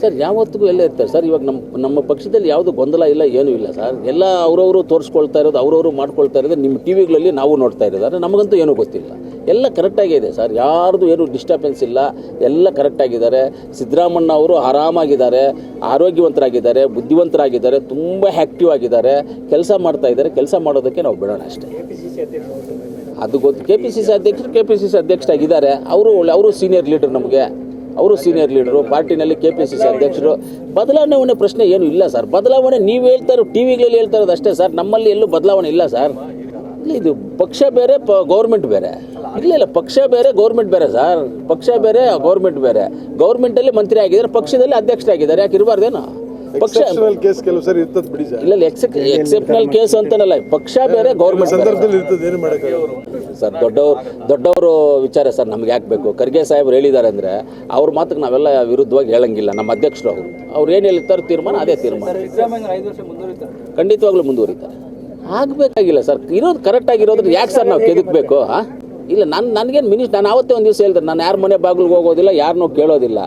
Sir ಯಾವತ್ತಿಗೂ ಎಲ್ಲ ಇರ್ತಾರೆ ಸರ್. ಇವಾಗ ನಮ್ಮ ಪಕ್ಷದಲ್ಲಿ ಯಾವುದು ಗೊಂದಲ ಇಲ್ಲ, ಏನೂ ಇಲ್ಲ ಸರ್. ಎಲ್ಲ ಅವರವರು ತೋರಿಸ್ಕೊಳ್ತಾ ಇರೋದು, ಅವರವರು ಮಾಡ್ಕೊಳ್ತಾ ಇರೋದು ನಿಮ್ಮ ಟಿ ವಿಗಳಲ್ಲಿ ನಾವು ನೋಡ್ತಾ ಇರೋದಾದ್ರೆ ನಮಗಂತೂ ಏನೂ ಗೊತ್ತಿಲ್ಲ. ಎಲ್ಲ ಕರೆಕ್ಟಾಗಿದೆ ಸರ್, ಯಾರ್ದು ಏನು ಡಿಸ್ಟರ್ಬೆನ್ಸ್ ಇಲ್ಲ, ಎಲ್ಲ ಕರೆಕ್ಟಾಗಿದ್ದಾರೆ. ಸಿದ್ದರಾಮಣ್ಣ ಅವರು ಆರಾಮಾಗಿದ್ದಾರೆ, ಆರೋಗ್ಯವಂತರಾಗಿದ್ದಾರೆ, ಬುದ್ಧಿವಂತರಾಗಿದ್ದಾರೆ, ತುಂಬ ಆ್ಯಕ್ಟಿವ್ ಆಗಿದ್ದಾರೆ, ಕೆಲಸ ಮಾಡ್ತಾ ಇದ್ದಾರೆ. ಕೆಲಸ ಮಾಡೋದಕ್ಕೆ ನಾವು ಬಿಡೋಣ ಅಷ್ಟೇ. ಅದು ಗೊತ್ತು. ಕೆ ಪಿ ಸಿ ಸಿ ಅಧ್ಯಕ್ಷರಾಗಿದ್ದಾರೆ. ಅವರು ಸೀನಿಯರ್ ಲೀಡರ್, ನಮಗೆ ಅವರು ಸೀನಿಯರ್ ಲೀಡರು ಪಾರ್ಟಿನಲ್ಲಿ. ಕೆ ಪಿ ಸಿ ಸಿ ಅಧ್ಯಕ್ಷರು ಬದಲಾವಣೆ ಪ್ರಶ್ನೆ ಏನು ಇಲ್ಲ ಸರ್. ಬದಲಾವಣೆ ನೀವು ಹೇಳ್ತಾ ಇರೋ ಟಿ ವಿಗಳಲ್ಲಿ ಹೇಳ್ತಾ ಇರೋದು ಅಷ್ಟೇ ಸರ್. ನಮ್ಮಲ್ಲಿ ಎಲ್ಲೂ ಬದಲಾವಣೆ ಇಲ್ಲ ಸರ್. ಇಲ್ಲ, ಇದು ಪಕ್ಷ ಬೇರೆ ಗೌರ್ಮೆಂಟ್ ಬೇರೆ. ಇಲ್ಲ ಪಕ್ಷ ಬೇರೆ ಗೌರ್ಮೆಂಟ್ ಬೇರೆ ಸರ್. ಪಕ್ಷ ಬೇರೆ ಗೌರ್ಮೆಂಟ್ ಬೇರೆ. ಗೌರ್ಮೆಂಟಲ್ಲಿ ಮಂತ್ರಿ ಆಗಿದ್ದಾರೆ, ಪಕ್ಷದಲ್ಲಿ ಅಧ್ಯಕ್ಷರಾಗಿದ್ದಾರೆ. ಯಾಕೆ ಇರಬಾರ್ದೇನೋ? ಪಕ್ಷ ಕೇಸ್ ಕೆಲವು ಸರಿ ಇರ್ತದೆ ಬಿಡಿ ಸರ್. ಇಲ್ಲ, ಎಕ್ಸೆಪ್ಷನಲ್ ಕೇಸ್ ಅಂತನಲ್ಲ, ಪಕ್ಷ ಬೇರೆ ಗೌರ್ಮೆಂಟ್ ಸಂದರ್ಭದಲ್ಲಿ ಇರ್ತದೆ, ಏನು ಮಾಡೋಕ್ಕಾಗಲ್ಲ ಸರ್. ದೊಡ್ಡವರು ವಿಚಾರ ಸರ್, ನಮ್ಗೆ ಯಾಕೆ ಬೇಕು? ಖರ್ಗೆ ಸಾಹೇಬ್ರು ಹೇಳಿದ್ದಾರೆ ಅಂದರೆ ಅವ್ರ ಮಾತಕ್ಕೆ ನಾವೆಲ್ಲ ವಿರುದ್ಧವಾಗಿ ಹೇಳಂಗಿಲ್ಲ. ನಮ್ಮ ಅಧ್ಯಕ್ಷರು ಅವ್ರು ಏನು ಹೇಳ್ತಾರೆ ತೀರ್ಮಾನ ಅದೇ ತೀರ್ಮಾನ. ಖಂಡಿತವಾಗ್ಲೂ ಮುಂದುವರಿತಾರೆ. ಆಗಬೇಕಾಗಿಲ್ಲ ಸರ್. ಇರೋದು ಕರೆಕ್ಟಾಗಿರೋದ್ರೆ ಯಾಕೆ ಸರ್ ನಾವು ಕೆದಕಬೇಕು? ಇಲ್ಲ, ನನಗೇನು ನಾನು ಆವತ್ತೇ ಒಂದು ದಿವಸ ಹೇಳಿದ್ರೆ, ನಾನು ಯಾರ ಮನೆ ಬಾಗಿಲಿಗೆ ಹೋಗೋದಿಲ್ಲ, ಯಾರನ್ನೂ ಕೇಳೋದಿಲ್ಲ.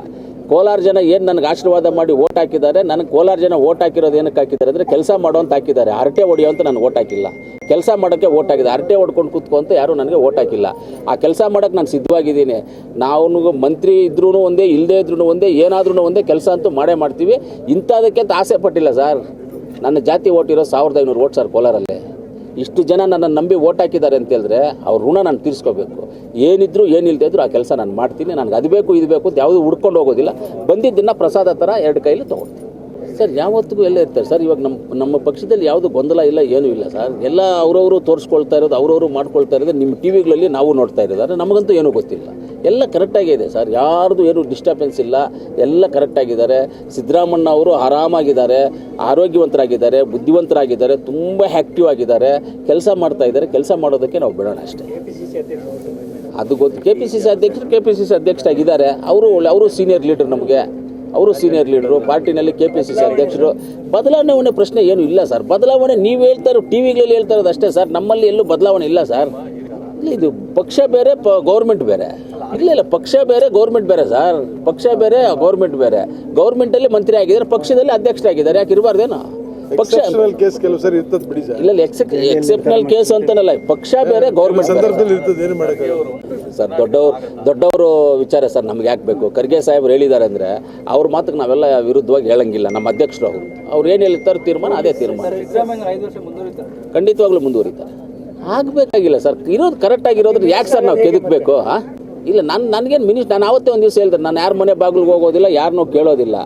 ಕೋಲಾರ ಜನ ಏನು ನನಗೆ ಆಶೀರ್ವಾದ ಮಾಡಿ ಓಟ್ ಹಾಕಿದ್ದಾರೆ. ನನಗೆ ಕೋಲಾರ ಜನ ಓಟ್ ಹಾಕಿರೋದು ಏನಕ್ಕೆ ಹಾಕಿದ್ದಾರೆ ಅಂದರೆ ಕೆಲಸ ಮಾಡೋ ಅಂತ ಹಾಕಿದ್ದಾರೆ. ಹರಟೆ ಹೊಡಿಯೋ ಅಂತ ನಾನು ಓಟ್ ಹಾಕಿಲ್ಲ, ಕೆಲಸ ಮಾಡೋಕ್ಕೆ ಓಟ್ ಹಾಕಿದೆ. ಹರಟೆ ಹೊಡ್ಕೊಂಡು ಕೂತ್ಕೊಂತ ಯಾರೂ ನನಗೆ ಓಟ್ ಹಾಕಿಲ್ಲ. ಆ ಕೆಲಸ ಮಾಡೋಕ್ಕೆ ನಾನು ಸಿದ್ಧವಾಗಿದ್ದೀನಿ. ನಾವು ಮಂತ್ರಿ ಇದ್ರೂ ಒಂದೇ, ಇಲ್ಲದೇ ಇದ್ರೂ ಒಂದೇ, ಏನಾದ್ರೂ ಒಂದೇ, ಕೆಲಸ ಅಂತೂ ಮಾಡೇ ಮಾಡ್ತೀವಿ. ಇಂಥದಕ್ಕೆ ಅಂತ ಆಸೆ ಪಟ್ಟಿಲ್ಲ ಸರ್. ನನ್ನ ಜಾತಿ ಓಟ್ ಇರೋ 1500 ಓಟ್ ಸರ್ ಕೋಲಾರಲ್ಲಿ. ಇಷ್ಟು ಜನ ನನ್ನನ್ನು ನಂಬಿ ಓಟ್ ಹಾಕಿದ್ದಾರೆ ಅಂತ ಹೇಳಿದ್ರೆ ಅವ್ರ ಋಣ ನಾನು ತೀರಿಸ್ಕೋಬೇಕು. ಏನಿದ್ರು ಏನಿಲ್ಲದೆ ಇದ್ರು ಆ ಕೆಲಸ ನಾನು ಮಾಡ್ತೀನಿ. ನನಗೆ ಅದು ಬೇಕು ಇದು ಬೇಕು ಅಂತ ಯಾವುದೂ ಹುಡ್ಕೊಂಡು ಹೋಗೋದಿಲ್ಲ. ಬಂದಿದ್ದನ್ನು ಪ್ರಸಾದ ಥರ 2 ಕೈಲಿ ತೊಗೊಳ್ತೀನಿ ಸರ್. ಯಾವತ್ತಿಗೂ ಎಲ್ಲ ಇರ್ತಾರೆ ಸರ್. ಇವಾಗ ನಮ್ಮ ಪಕ್ಷದಲ್ಲಿ ಯಾವುದು ಗೊಂದಲ ಇಲ್ಲ, ಏನೂ ಇಲ್ಲ ಸರ್. ಎಲ್ಲ ಅವರವರು ತೋರಿಸ್ಕೊಳ್ತಾ ಇರೋದು, ಅವರವರು ಮಾಡ್ಕೊಳ್ತಾ ಇರೋದು ನಿಮ್ಮ ಟಿ ವಿಗಳಲ್ಲಿ ನಾವು ನೋಡ್ತಾ ಇರೋದಾದ್ರೆ ನಮಗಂತೂ ಏನೂ ಗೊತ್ತಿಲ್ಲ. ಎಲ್ಲ ಕರೆಕ್ಟಾಗಿದೆ ಸರ್, ಯಾರ್ದು ಏನು ಡಿಸ್ಟರ್ಬೆನ್ಸ್ ಇಲ್ಲ, ಎಲ್ಲ ಕರೆಕ್ಟಾಗಿದ್ದಾರೆ. ಸಿದ್ದರಾಮಣ್ಣ ಅವರು ಆರಾಮಾಗಿದ್ದಾರೆ, ಆರೋಗ್ಯವಂತರಾಗಿದ್ದಾರೆ, ಬುದ್ಧಿವಂತರಾಗಿದ್ದಾರೆ, ತುಂಬ ಆ್ಯಕ್ಟಿವ್ ಆಗಿದ್ದಾರೆ, ಕೆಲಸ ಮಾಡ್ತಾ ಇದ್ದಾರೆ. ಕೆಲಸ ಮಾಡೋದಕ್ಕೆ ನಾವು ಬಿಡೋಣ ಅಷ್ಟೇ. ಅದು ಗೊತ್ತು. ಕೆ ಪಿ ಸಿ ಸಿ ಅಧ್ಯಕ್ಷರಾಗಿದ್ದಾರೆ. ಅವರು ಸೀನಿಯರ್ ಲೀಡರ್, ನಮಗೆ ಅವರು ಸೀನಿಯರ್ ಲೀಡರು ಪಾರ್ಟಿನಲ್ಲಿ. ಕೆ ಪಿ ಸಿ ಸಿ ಅಧ್ಯಕ್ಷರು ಬದಲಾವಣೆ ಪ್ರಶ್ನೆ ಏನು ಇಲ್ಲ ಸರ್. ಬದಲಾವಣೆ ನೀವು ಹೇಳ್ತಾ ಇರೋ ಟಿ ವಿಗಳಲ್ಲಿ ಹೇಳ್ತಾ ಇರೋದು ಅಷ್ಟೇ ಸರ್. ನಮ್ಮಲ್ಲಿ ಎಲ್ಲೂ ಬದಲಾವಣೆ ಇಲ್ಲ ಸರ್. ಇಲ್ಲ, ಇದು ಪಕ್ಷ ಬೇರೆ ಗೌರ್ಮೆಂಟ್ ಬೇರೆ. ಇಲ್ಲ ಪಕ್ಷ ಬೇರೆ ಗೌರ್ಮೆಂಟ್ ಬೇರೆ ಸರ್. ಪಕ್ಷ ಬೇರೆ ಗೌರ್ಮೆಂಟ್ ಬೇರೆ. ಗೌರ್ಮೆಂಟಲ್ಲಿ ಮಂತ್ರಿ ಆಗಿದ್ದಾರೆ, ಪಕ್ಷದಲ್ಲಿ ಅಧ್ಯಕ್ಷರಾಗಿದ್ದಾರೆ. ಯಾಕೆ ಇರಬಾರ್ದೇನೋ? ಪಕ್ಷ ಕೇಸ್ ಕೆಲವು ಸರಿ ಇರ್ತದೆ ಬಿಡಿ ಸರ್. ಇಲ್ಲ, ಎಕ್ಸೆಪ್ಷನಲ್ ಕೇಸ್ ಅಂತನಲ್ಲ, ಪಕ್ಷ ಬೇರೆ ಗೌರ್ಮೆಂಟ್ ಸಂದರ್ಭದಲ್ಲಿ ಇರ್ತದೆ, ಏನು ಮಾಡೋಕ್ಕಾಗಲ್ಲ ಸರ್. ದೊಡ್ಡವರು ವಿಚಾರ ಸರ್, ನಮ್ಗೆ ಯಾಕೆ ಬೇಕು? ಖರ್ಗೆ ಸಾಹೇಬ್ರು ಹೇಳಿದ್ದಾರೆ ಅಂದರೆ ಅವ್ರ ಮಾತಕ್ಕೆ ನಾವೆಲ್ಲ ವಿರುದ್ಧವಾಗಿ ಹೇಳಂಗಿಲ್ಲ. ನಮ್ಮ ಅಧ್ಯಕ್ಷರು ಅವ್ರು ಏನು ಹೇಳ್ತಾರೆ ತೀರ್ಮಾನ ಅದೇ ತೀರ್ಮಾನ. ಖಂಡಿತವಾಗ್ಲೂ ಮುಂದುವರಿತಾರೆ. ಆಗಬೇಕಾಗಿಲ್ಲ ಸರ್. ಇರೋದು ಕರೆಕ್ಟಾಗಿರೋದ್ರೆ ಯಾಕೆ ಸರ್ ನಾವು ಕೆದಕಬೇಕು? ಇಲ್ಲ, ನನಗೇನು ನಾನು ಆವತ್ತೇ ಒಂದು ದಿವಸ ಹೇಳಿದ್ರೆ, ನಾನು ಯಾರ ಮನೆ ಬಾಗಿಲಿಗೆ ಹೋಗೋದಿಲ್ಲ, ಯಾರನ್ನೂ ಕೇಳೋದಿಲ್ಲ.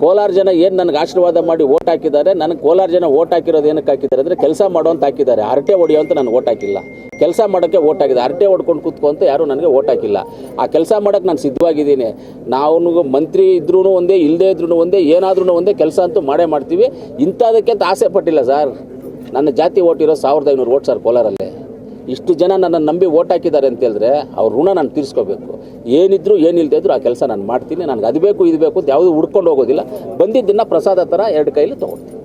ಕೋಲಾರ ಜನ ಏನು ನನಗೆ ಆಶೀರ್ವಾದ ಮಾಡಿ ಓಟ್ ಹಾಕಿದ್ದಾರೆ. ನನಗೆ ಕೋಲಾರ ಜನ ಓಟ್ ಹಾಕಿರೋದು ಏನಕ್ಕೆ ಹಾಕಿದ್ದಾರೆ ಅಂದರೆ ಕೆಲಸ ಮಾಡೋ ಅಂತ ಹಾಕಿದ್ದಾರೆ. ಹರಟೆ ಹೊಡಿಯೋ ಅಂತ ನಾನು ಓಟ್ ಹಾಕಿಲ್ಲ, ಕೆಲಸ ಮಾಡೋಕ್ಕೆ ಓಟ್ ಹಾಕಿದೆ. ಹರಟೆ ಹೊಡ್ಕೊಂಡು ಕೂತ್ಕೊಂತ ಯಾರೂ ನನಗೆ ಓಟ್ ಹಾಕಿಲ್ಲ. ಆ ಕೆಲಸ ಮಾಡೋಕ್ಕೆ ನಾನು ಸಿದ್ಧವಾಗಿದ್ದೀನಿ. ನಾವು ಮಂತ್ರಿ ಇದ್ರೂ ಒಂದೇ, ಇಲ್ಲದೇ ಇದ್ರೂ ಒಂದೇ, ಏನಾದ್ರೂ ಒಂದೇ, ಕೆಲಸ ಅಂತೂ ಮಾಡೇ ಮಾಡ್ತೀವಿ. ಇಂಥದಕ್ಕೆ ಅಂತ ಆಸೆ ಪಟ್ಟಿಲ್ಲ ಸರ್. ನನ್ನ ಜಾತಿ ಓಟ್ ಇರೋ 1500 ಓಟ್ ಸರ್ ಕೋಲಾರಲ್ಲಿ. ಇಷ್ಟು ಜನ ನನ್ನನ್ನು ನಂಬಿ ಓಟ್ ಹಾಕಿದ್ದಾರೆ ಅಂತ ಹೇಳಿದ್ರೆ ಅವ್ರ ಋಣ ನಾನು ತೀರಿಸ್ಕೋಬೇಕು. ಏನಿದ್ರು ಏನಿಲ್ಲದೆ ಇದ್ರು ಆ ಕೆಲಸ ನಾನು ಮಾಡ್ತೀನಿ. ನನಗೆ ಅದು ಬೇಕು ಇದು ಬೇಕು ಅಂತ ಯಾವುದೂ ಹುಡ್ಕೊಂಡು ಹೋಗೋದಿಲ್ಲ. ಬಂದಿದ್ದನ್ನು ಪ್ರಸಾದ ಥರ 2 ಕೈಲಿ ತೊಗೊಳ್ತೀನಿ.